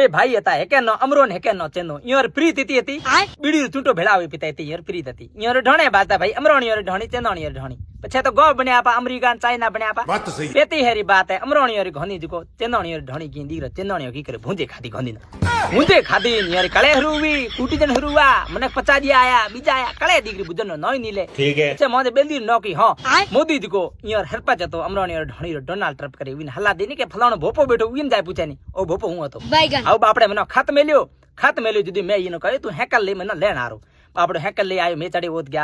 બે ભાઈ હતા હેકેનો અમરો ને હેકેનો ચેનો ઈયોર પ્રીત હતી બીડી ચૂંટો ભેળાવી પીતા હતી ઈયોર પ્રીત હતી ઈયોર ઢણે બાતા ભાઈ અમરો ઈયોર ઢણી ચેનો ઈયોર ઢણી પછી તો ગો બન્યા આપા અમેરિકા ચાઇના બન્યા આપા પેતી હેરી બાત હે અમરો ઈયોર ઘણી જકો ચેનો ઈયોર ઢણી કી દીકરો ચેનો ઈયોર કી કરે ભૂંજે ખાધી ગંદી ભૂંજે ખાધી ઈયોર કળે હરુવી કુટી જન હરુવા મને પચાજી આયા બીજા આયા કળે દીકરી બુજન નોય નીલે ઠીક હે છે મોદે બેંદી નોકી હો મોદી જકો ઈયોર હરપા જતો અમરો ઈયોર ઢણી ડોનાલ્ડ ટ્રમ્પ કરે વિન હલા દેની કે ફલાણો ભોપો બેઠો ઉઈન જાય પૂછે ની ઓ ભોપો હું હતો આવ બાપડે મને ખાત મેલ્યો જુદી મેં ઈનો કહ્યું તું હેકલ લઈ મને લેણ હારું बापड़ो हैकल ले आयो मैं चढ़ी ओत गया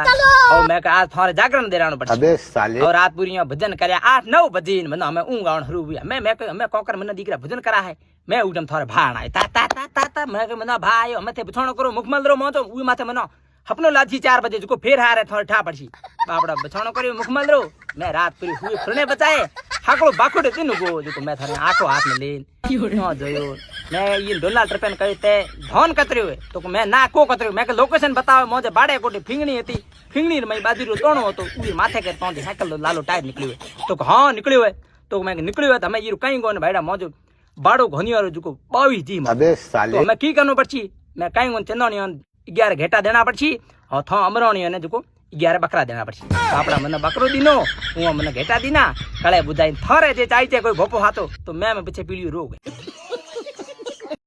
और मैं आज थारे जागरण देरानो पड़े अबे साले और रात पूरी भजन करया 8-9 बजे मन हमें ऊंग आवन हरु मैं कोकर मन दीकरा भजन करा है मैं उठम थारे भाण आए ता ता ता ता ता मैं मन भाई मथे बछोणो करो मुखमलरो मोतो उई माथे मनो अपनो लाजी 4 बजे जो फेर हारे थारे ठा पड़सी बापड़ा बछोणो करियो मुखमलरो मैं रात पूरी हुए फरने बचाए हाकड़ो बाकुडे तिनु गो जो मैं थारे आंखो हाथ में लेन नो जोयो मैं ये डोनाल्ड ट्रम्प कहते धन कतरे हुए तो मैं ना को कतरे मैं के लोकेशन बतावे मोजे बाड़े कोटी फिंगणी हती फिंगणी में बाजू तोणो હતો ઉઈ માથે કે તોંથી સાયકલ લાલો ટાયર નીકળ્યો તો હા નીકળ્યો હોય તો मैं નીકળ્યો તમે ઈ કઈ ગો ને ભાઈડા મોજો બાડો ઘણીવારો જુકો 22 જી અબે સાલે તો मैं की करनो पड़ची मैं कई गो चंदोनी 11 घेटा देना पड़ची और थो अमरोनी ने जुको 11 बकरा देना पड़ची आपड़ा મને બકરો દીનો હું મને ઘેટા દીના કળે બુજાઈ થરે જે ચાઈ છે કોઈ ભોપો હાતો તો मैं पीछे पीलियो रोग